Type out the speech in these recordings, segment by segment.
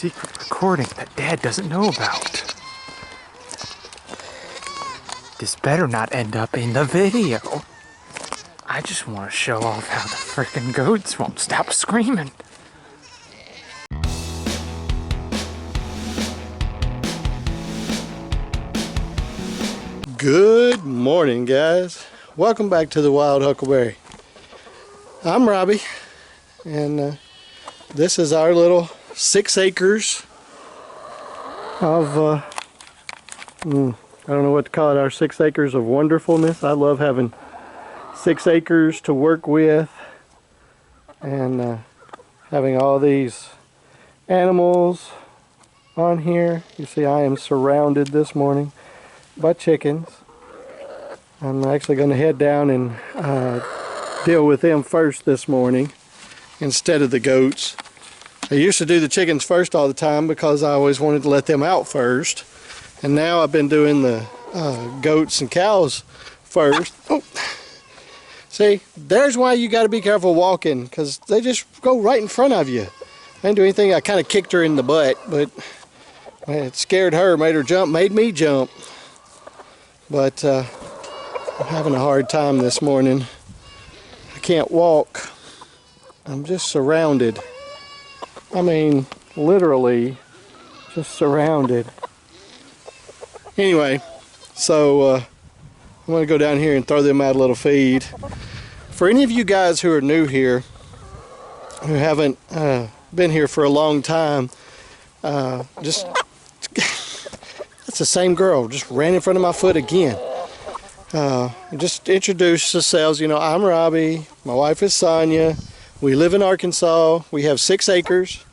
secret recording that Dad doesn't know about. This better not end up in the video. I just want to show off how the frickin' goats won't stop screaming. Good morning, guys. Welcome back to the Wild Huckleberry. I'm Robbie, and this is our little 6 acres of, I don't know what to call it, our 6 acres of wonderfulness. I love having 6 acres to work with and having all these animals on here. You see, I am surrounded this morning by chickens. I'm actually going to head down and deal with them first this morning instead of the goats. I used to do the chickens first all the time because I always wanted to let them out first, and now I've been doing the goats and cows first. Oh. See, there's why you got to be careful walking, because they just go right in front of you. I didn't do anything. I kind of kicked her in the butt, but it scared her, made her jump, made me jump. But I'm having a hard time this morning. I can't walk. I'm just surrounded. I mean, literally just surrounded. Anyway, so I'm going to go down here and throw them out a little feed. For any of you guys who are new here, who haven't been here for a long time, just... That's the same girl, just ran in front of my foot again. Just introduce ourselves. You know, I'm Robbie, my wife is Sonia. We live in Arkansas. We have 6 acres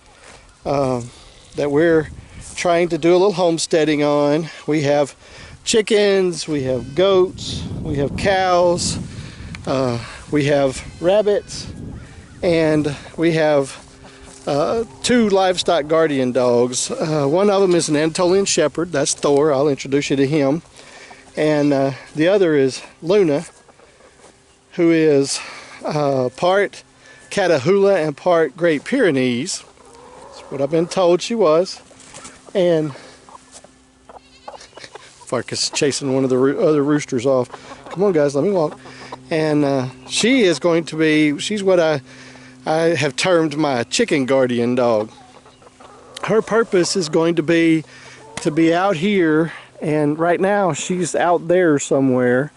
that we're trying to do a little homesteading on. We have chickens, we have goats, we have cows, we have rabbits, and we have 2 livestock guardian dogs. One of them is an Anatolian Shepherd. That's Thor. I'll introduce you to him. And the other is Luna, who is part Catahoula and part Great Pyrenees. That's what I've been told she was. And Farkas is chasing one of the other roosters off. Come on, guys, let me walk. And she is going to be, she's what I have termed my chicken guardian dog. Her purpose is going to be out here, and right now she's out there somewhere.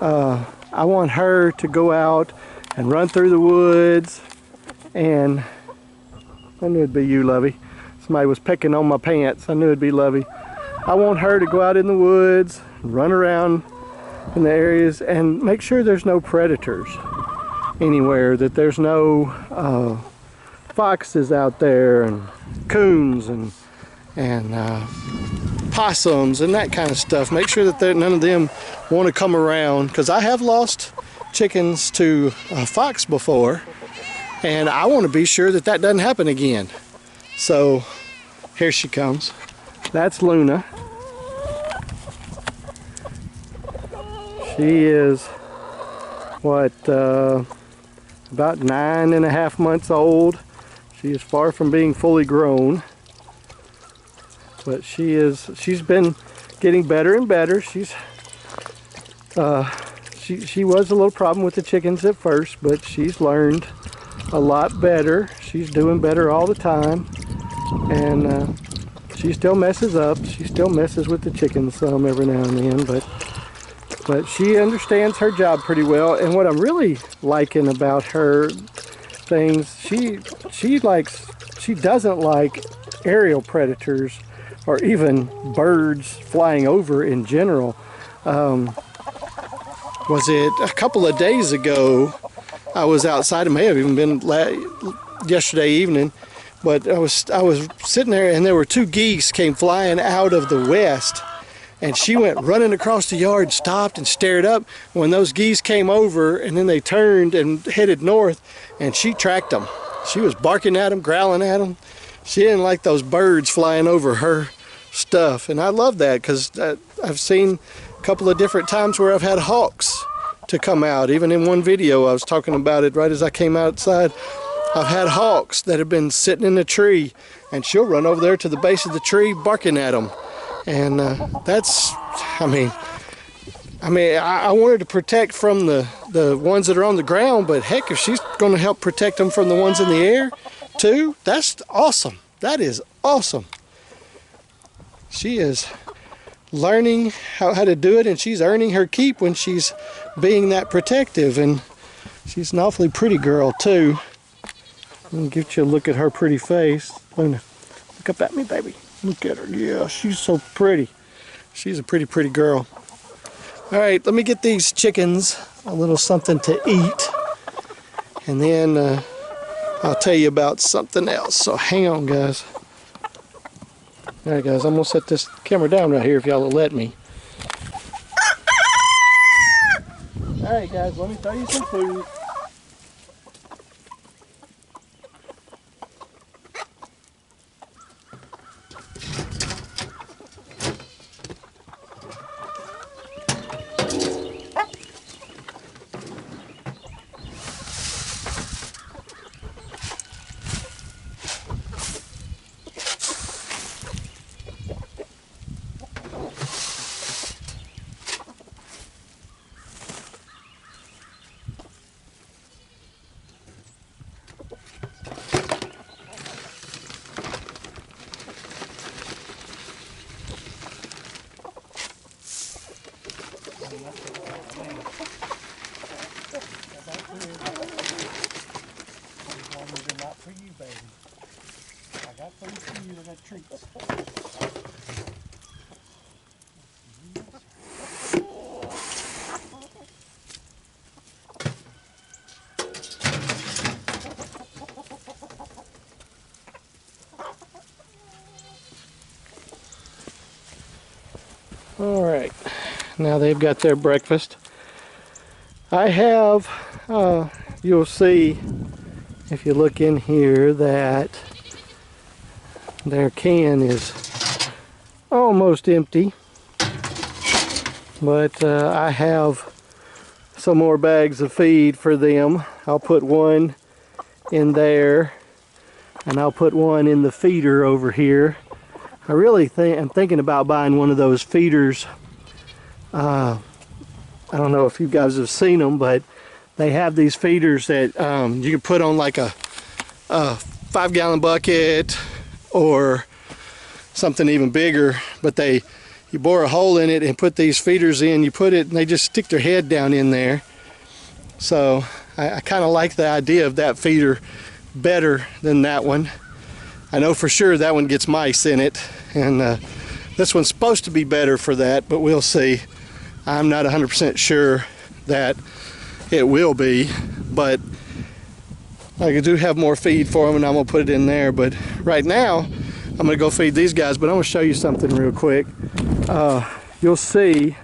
I want her to go out and run through the woods, and I knew it'd be you, Lovey. Somebody was pecking on my pants. I knew it'd be Lovey. I want her to go out in the woods, run around in the areas, and make sure there's no predators anywhere, that there's no foxes out there and coons and possums and that kind of stuff. Make sure that none of them want to come around, because I have lost chickens to a fox before, and I want to be sure that that doesn't happen again. So here she comes. That's Luna. She is what, about 9.5 months old. She is far from being fully grown, but she's been getting better and better. She was a little problem with the chickens at first, but she's learned a lot better. She's doing better all the time, and she still messes up. She still messes with the chickens some every now and then, but she understands her job pretty well. And what I'm really liking about her things, she doesn't like aerial predators or even birds flying over in general. Was it a couple of days ago, I was outside, it may have even been yesterday evening, but I was sitting there, and there were 2 geese came flying out of the west. And she went running across the yard, stopped and stared up when those geese came over, and then they turned and headed north, and she tracked them. She was barking at them, growling at them. She didn't like those birds flying over her stuff. And I love that, because I've seen a couple of different times where I've had hawks to come out. Even in one video, I was talking about it right as I came outside. I've had hawks that have been sitting in a tree, and she'll run over there to the base of the tree barking at them. And that's, I want her to protect from the ones that are on the ground, but heck, if she's going to help protect them from the ones in the air too, that's awesome. That is awesome. She is learning how to do it, and she's earning her keep when she's being that protective. And she's an awfully pretty girl too. Let me get you a look at her pretty face. Luna, look up at me, baby. Look at her. Yeah, she's so pretty. She's a pretty girl. All right, let me get these chickens a little something to eat, and then I'll tell you about something else. So hang on, guys. All right, guys, I'm gonna set this camera down right here if y'all will let me. All right, guys, let me throw you some food. Not for you, baby. I got food for you. I got treats. All right, now they've got their breakfast. I have, you'll see if you look in here that their can is almost empty, but I have some more bags of feed for them. I'll put one in there, and I'll put one in the feeder over here. I really I'm thinking about buying one of those feeders. I don't know if you guys have seen them, but they have these feeders that you can put on like a 5-gallon bucket or something even bigger, but you bore a hole in it and put these feeders in, you put it, and they just stick their head down in there. So I kind of like the idea of that feeder better than that one. I know for sure that one gets mice in it, and this one's supposed to be better for that, but we'll see. I'm not 100% sure that it will be, but I do have more feed for them, and I'm gonna put it in there. But right now I'm gonna go feed these guys, but I'm gonna show you something real quick. You'll see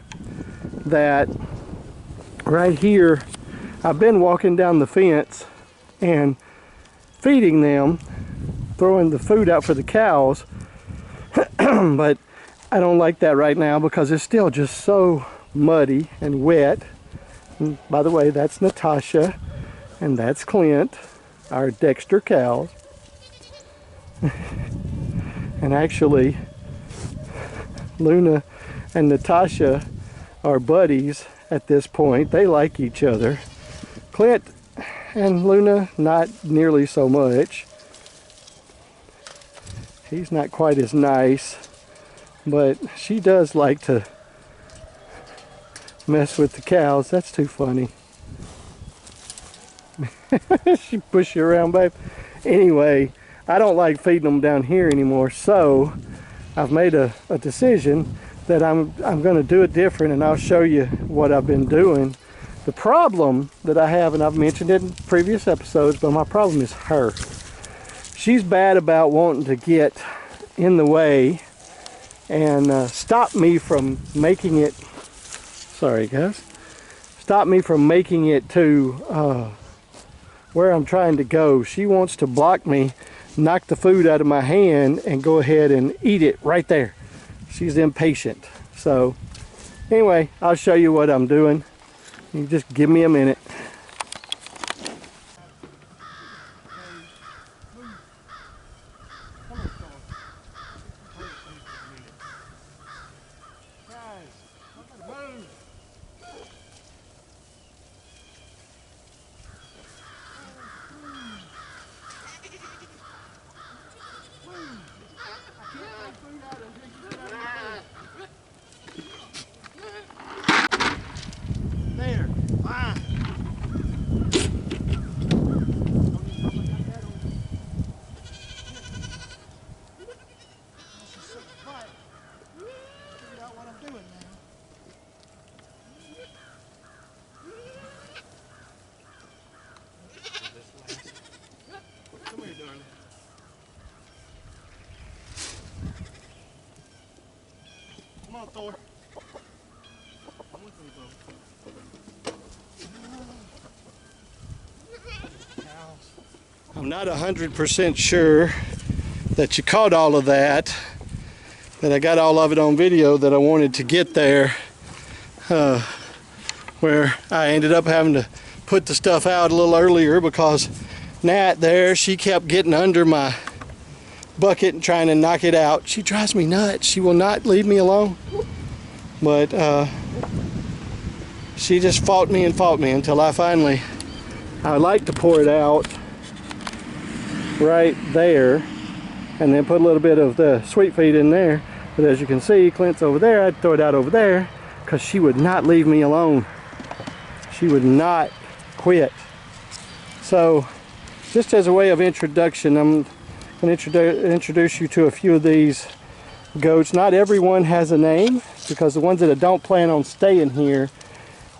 that right here I've been walking down the fence and feeding them, throwing the food out for the cows, but I don't like that right now because it's still just so muddy and wet. And by the way, that's Natasha and that's Clint, our Dexter cows. And actually, Luna and Natasha are buddies at this point. They like each other. Clint and Luna, not nearly so much. He's not quite as nice, but she does like to mess with the cows. That's too funny. She pushed you around, babe. Anyway, I don't like feeding them down here anymore, so I've made a decision that I'm going to do it different, and I'll show you what I've been doing. The problem that I have, and I've mentioned it in previous episodes, but my problem is her. She's bad about wanting to get in the way and stop me from making it, sorry guys, stop me from making it to where I'm trying to go. She wants to block me, knock the food out of my hand, and go ahead and eat it right there. She's impatient. So anyway, I'll show you what I'm doing. You just give me a minute. on, Thor. I'm not 100% sure that you caught all of that, that I got all of it on video, that I wanted to get there, where I ended up having to put the stuff out a little earlier because Nat there, she kept getting under my bucket and trying to knock it out. She drives me nuts. She will not leave me alone. But she just fought me until I finally, I like to pour it out right there and then put a little bit of the sweet feed in there. But as you can see, Clint's over there. I'd throw it out over there because she would not leave me alone. She would not quit. So just as a way of introduction, I'm going to introduce you to a few of these goats. Not everyone has a name, because the ones that don't plan on staying here,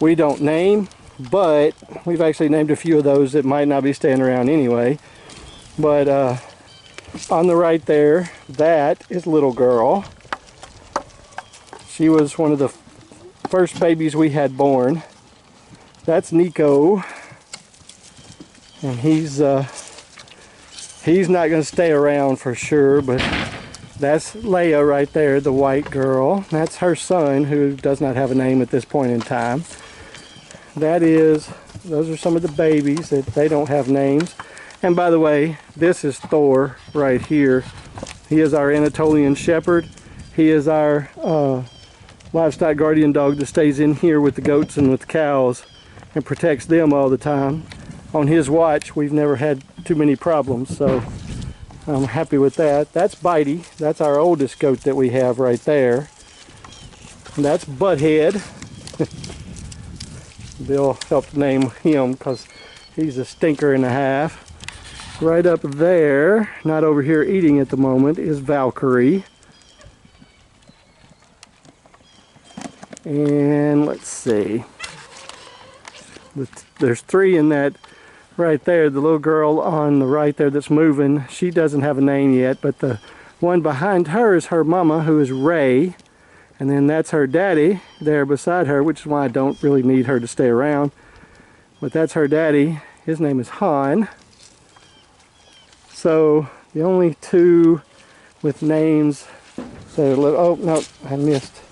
we don't name, but we've actually named a few of those that might not be staying around anyway. But on the right there, that is Little Girl. She was one of the first babies we had born. That's Nico, and he's not going to stay around for sure, but that's Leia right there, the white girl. That's her son, who does not have a name at this point in time. Those are some of the babies that they don't have names. And by the way, this is Thor right here. He is our Anatolian Shepherd. He is our livestock guardian dog that stays in here with the goats and with the cows and protects them all the time. On his watch, we've never had too many problems, so I'm happy with that. That's Bitey. That's our oldest goat that we have right there. And that's Butthead. Bill helped name him because he's a stinker and a half. Right up there, not over here eating at the moment, is Valkyrie. And let's see. There's three in that right there. The little girl on the right there that's moving, she doesn't have a name yet, but the one behind her is her mama, who is Ray. And then that's her daddy there beside her, which is why I don't really need her to stay around. But that's her daddy. His name is Han. So the only two with names that are oh no, I missed.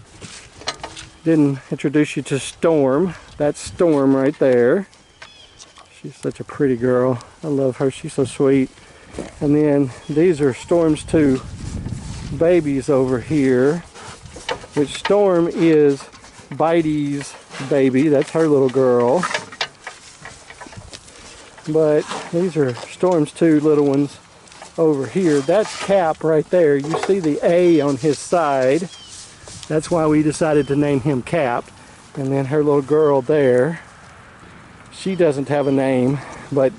Didn't introduce you to Storm. That's Storm right there. She's such a pretty girl. I love her. She's so sweet. And then these are Storm's two babies over here, which Storm is Bitey's baby. That's her little girl. But these are Storm's two little ones over here. That's Cap right there. You see the A on his side. That's why we decided to name him Cap. And then her little girl there, she doesn't have a name, but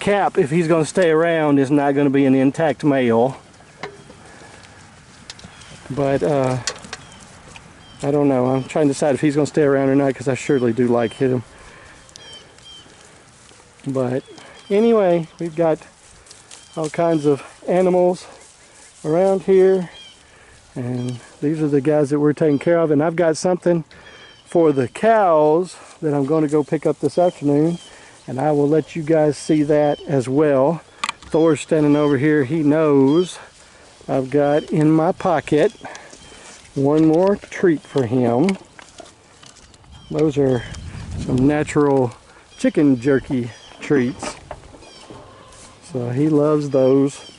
Cap, if he's going to stay around, is not going to be an intact male. But I don't know. I'm trying to decide if he's going to stay around or not, because I surely do like him. But anyway, we've got all kinds of animals around here, and these are the guys that we're taking care of. And I've got something for the cows that I'm going to go pick up this afternoon, and I will let you guys see that as well. Thor's standing over here. He knows I've got in my pocket one more treat for him. Those are some natural chicken jerky treats. So he loves those.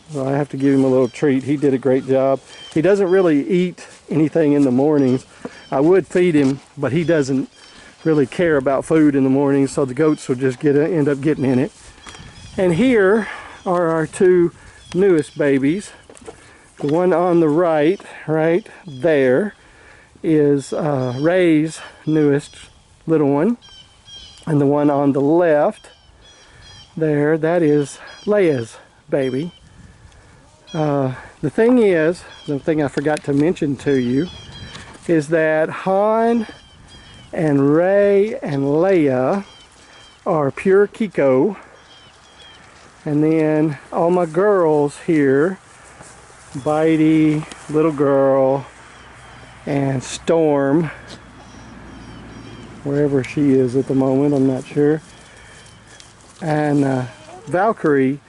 So I have to give him a little treat. He did a great job. He doesn't really eat anything in the mornings. I would feed him, but he doesn't really care about food in the mornings, so the goats will just end up getting in it. And here are our two newest babies. The one on the right there, is Ray's newest little one. And the one on the left there, that is Leia's baby. The thing I forgot to mention to you is that Han and Ray and Leia are pure Kiko. And then all my girls here, Bitey, Little Girl, and Storm, wherever she is at the moment, I'm not sure, and Valkyrie,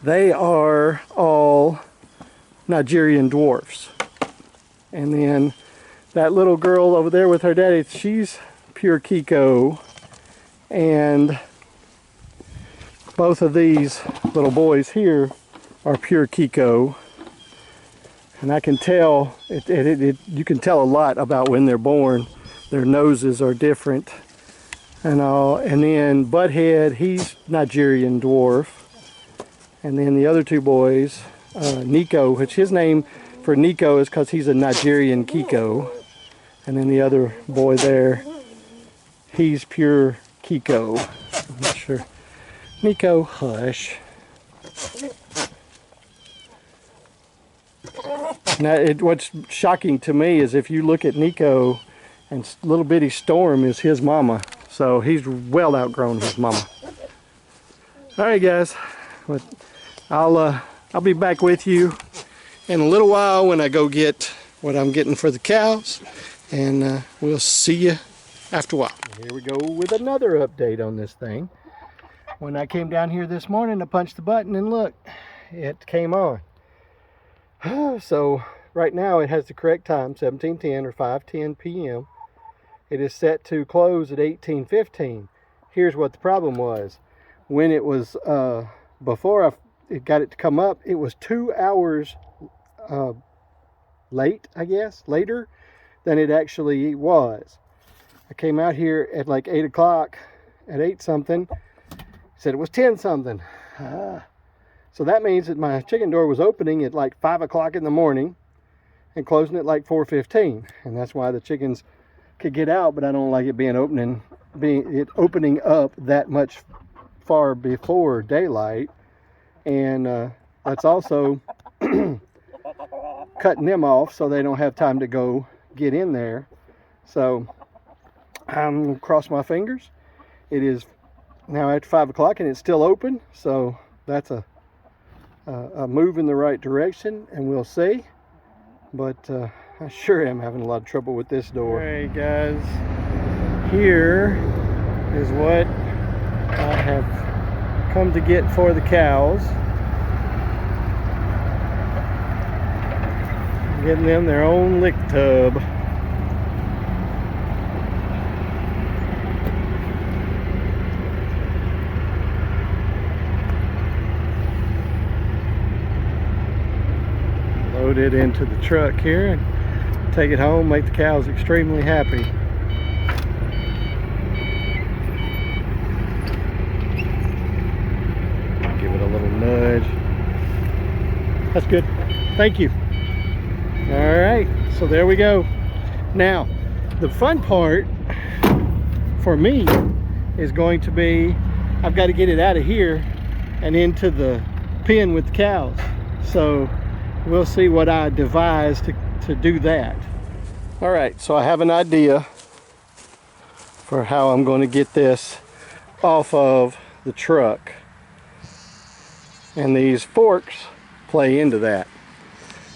they are all Nigerian dwarfs. And then that little girl over there with her daddy, she's pure Kiko. And both of these little boys here are pure Kiko. And I can tell, you can tell a lot about when they're born. Their noses are different and all. And then Butthead, he's Nigerian dwarf. And then the other two boys, Nico, which his name for Nico is because he's a Nigerian Kiko. And then the other boy there, he's pure Kiko. I'm not sure. Nico, hush. Now, what's shocking to me is if you look at Nico, and little bitty Storm is his mama. So he's well outgrown his mama. All right, guys. I'll be back with you in a little while when I go get what I'm getting for the cows, and we'll see you after a while. Here we go with another update on this thing. When I came down here this morning to punch the button, and look, it came on. So right now it has the correct time, 17:10 or 5:10 p.m. It is set to close at 18:15. Here's what the problem was. When it was before it got it to come up, it was 2 hours late, I guess, later than it actually was. I came out here at like 8 o'clock, at 8 something, said it was 10 something. So that means that my chicken door was opening at like 5 o'clock in the morning and closing at like 4:15. And that's why the chickens could get out, but I don't like it opening up that much far before daylight. And that's also cutting them off so they don't have time to go get in there. So I'm gonna cross my fingers. It is now at 5 o'clock and it's still open, so that's a move in the right direction, and we'll see. But I sure am having a lot of trouble with this door. Alright guys, here is what I have come to get for the cows. Getting them their own lick tub. Load it into the truck here and take it home, make the cows extremely happy. Give it a little nudge. That's good. Thank you. All right, so there we go. Now, the fun part for me is going to be, I've got to get it out of here and into the pen with the cows. So we'll see what I devise to do that. All right, so I have an idea for how I'm going to get this off of the truck. And these forks play into that.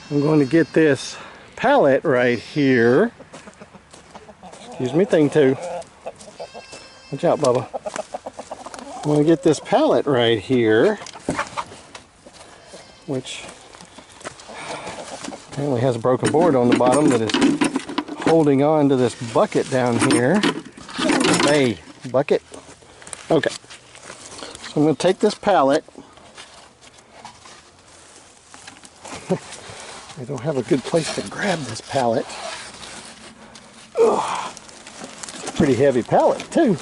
I'm going to get this pallet right here. Excuse me, thing too. Watch out, Bubba. I'm going to get this pallet right here, which apparently has a broken board on the bottom that is holding on to this bucket down here. Hey, bucket. Okay. So I'm going to take this pallet. I don't have a good place to grab this pallet. Ugh. It's a pretty heavy pallet too.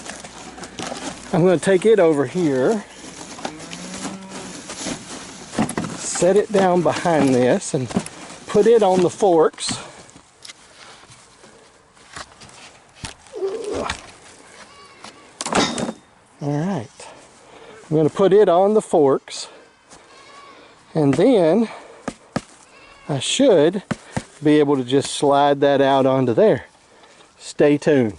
I'm going to take it over here, set it down behind this, and put it on the forks. All right. I'm going to put it on the forks, and then I should be able to just slide that out onto there. Stay tuned.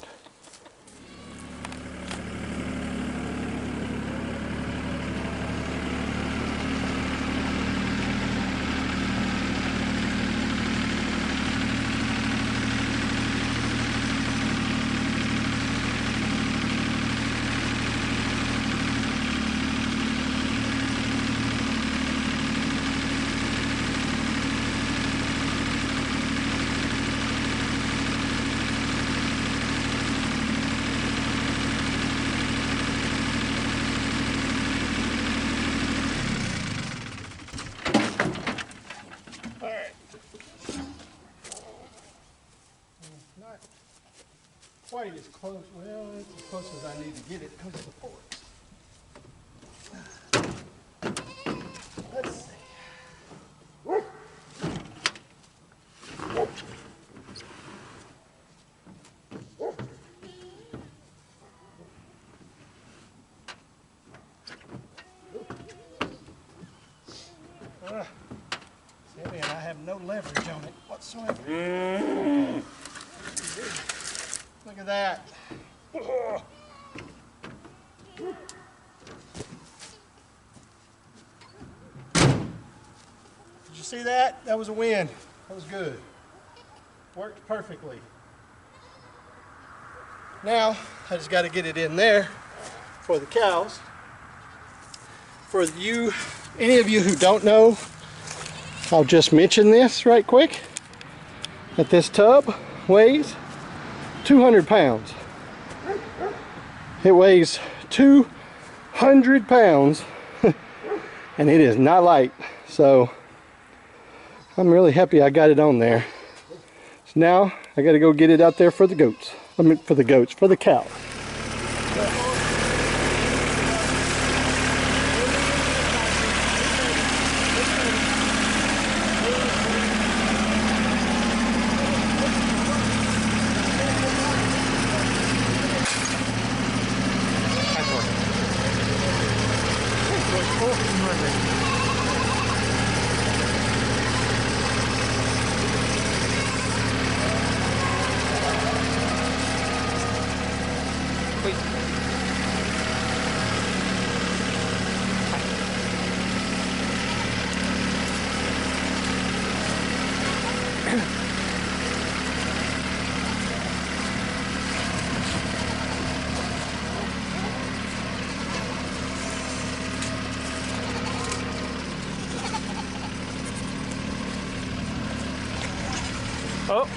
as close, well, it's as close as I need to get it because of the forks. Let's see. See, and I have no leverage on it whatsoever. Okay. Look at that. Did you see that? That was a win. That was good. Worked perfectly. Now, I just got to get it in there for the cows. For you, any of you who don't know, I'll just mention this right quick. That this tub weighs 200 pounds. It weighs 200 pounds and it is not light. So I'm really happy I got it on there. So now I got to go get it out there for the goats. I mean, for the cows. Oh.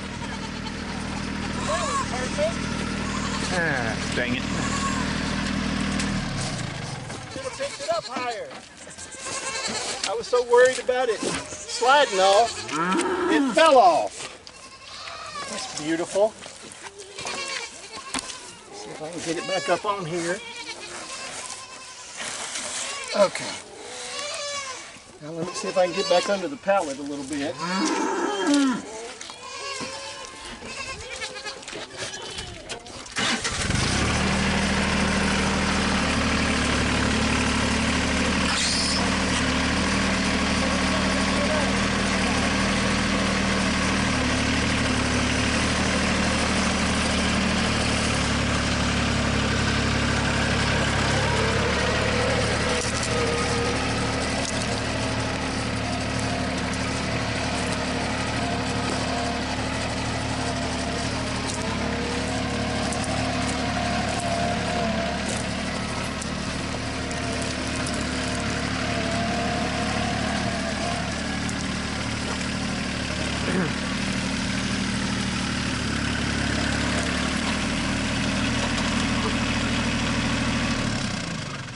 Ah, dang it. Should have picked it up higher. I was so worried about it sliding off, it fell off. That's beautiful. See if I can get it back up on here. Okay. Now let me see if I can get back under the pallet a little bit.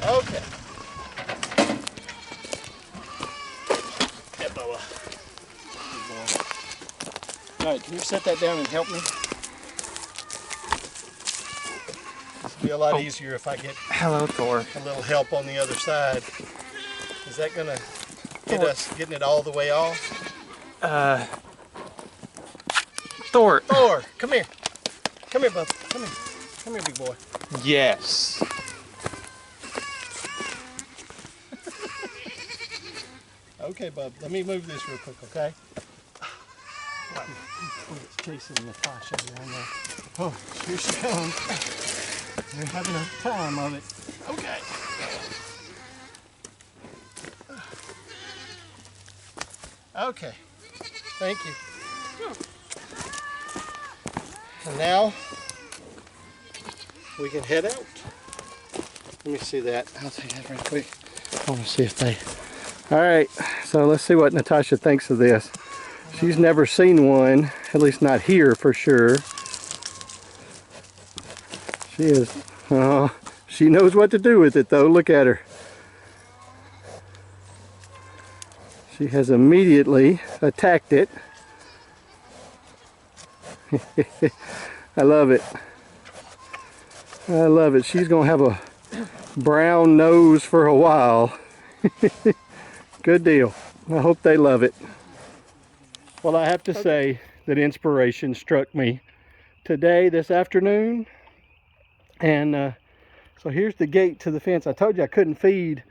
Okay. Yeah, Bubba. All right, can you set that down and help me? This will be a lot easier if I get Hello, Thor. a little help on the other side. Is that gonna get us getting it all the way off? Thor. Thor, come here. Come here, bub. Come here. Come here, big boy. Yes. Okay, bub. Let me move this real quick, okay? It's chasing Natasha down there. Oh, here she comes. They're having a time of it. Okay. Okay. Thank you. And now we can head out. Let me see that. I'll take that real quick. I want to see if they... All right, so let's see what Natasha thinks of this. She's never seen one, at least not here for sure. She is, she knows what to do with it though. Look at her. She has immediately attacked it. I love it. I love it. She's gonna have a brown nose for a while. Good deal. I hope they love it. Well, I have to say that inspiration struck me today, this afternoon. And so here's the gate to the fence. I told you I couldn't feed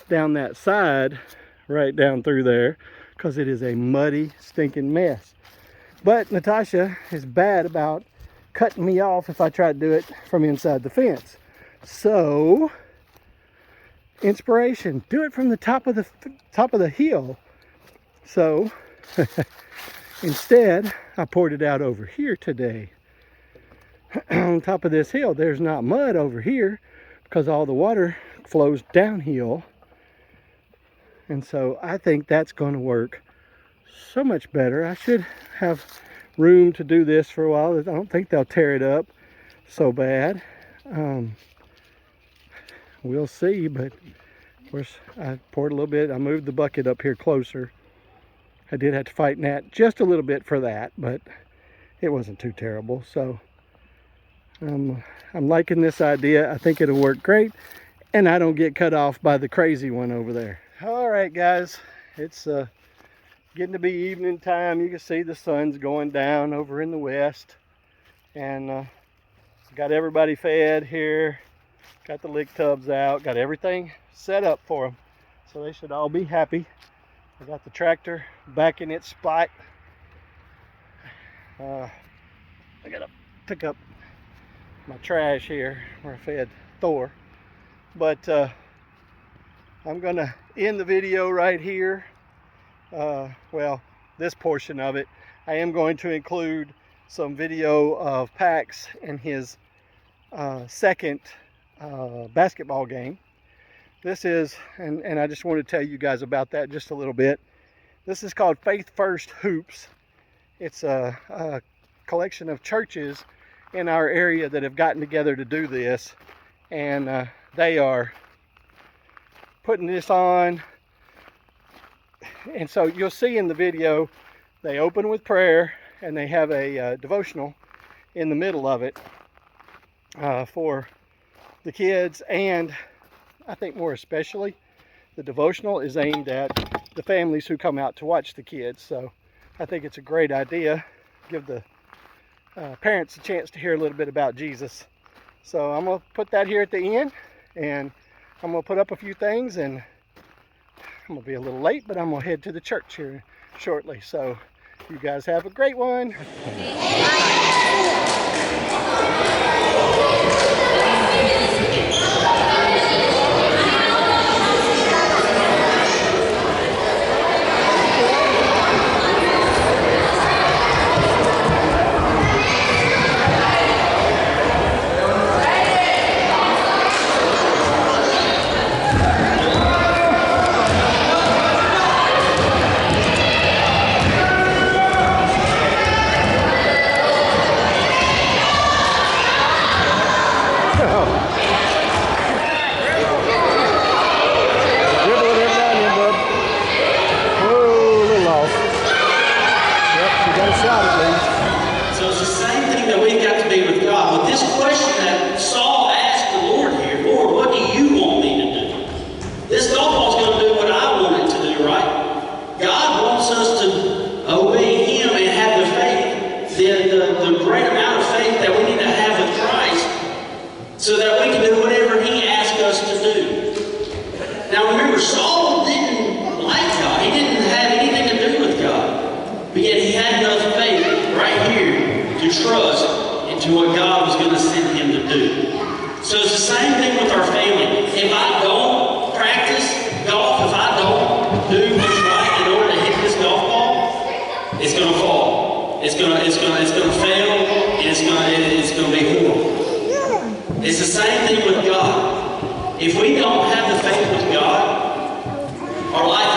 down that side, right down through there, because it is a muddy, stinking mess. But Natasha is bad about cutting me off if I try to do it from inside the fence. So, inspiration, do it from the top of the hill. So, instead, I poured it out over here today. On top of this hill, there's not mud over here because all the water flows downhill. And so I think that's going to work so much better. I should have room to do this for a while. I don't think they'll tear it up so bad. We'll see, but of course I poured a little bit. I moved the bucket up here closer. I did have to fight Nat just a little bit for that, but it wasn't too terrible. So I'm liking this idea. I think it'll work great, and I don't get cut off by the crazy one over there. All right, guys, it's getting to be evening time. You can see the sun's going down over in the west, and got everybody fed here. Got the lick tubs out. Got everything set up for them, so they should all be happy. I got the tractor back in its spot. I gotta pick up my trash here where I fed Thor, but I'm gonna end the video right here. Well, this portion of it. I am going to include some video of Pax and his second basketball game. This is, and I just want to tell you guys about that just a little bit. This is called Faith First Hoops. It's a collection of churches in our area that have gotten together to do this, and they are putting this on. And so you'll see in the video, they open with prayer, and they have a devotional in the middle of it for the kids, and I think more especially, the devotional is aimed at the families who come out to watch the kids. So I think it's a great idea. Give the parents a chance to hear a little bit about Jesus. So I'm going to put that here at the end, and I'm going to put up a few things, and I'm going to be a little late, but I'm going to head to the church here shortly. So you guys have a great one. So that we can do whatever he asked us to do. Now remember, Saul didn't like God. He didn't have anything to do with God. But yet he had enough faith right here to trust into what God was going to send him to do. So it's the same thing with our family. If I don't practice golf, if I don't do what's right in order to hit this golf ball, it's going to fall. It's going to fail, and it's going to be horrible. It's the same thing with God. If we don't have the faith with God, our life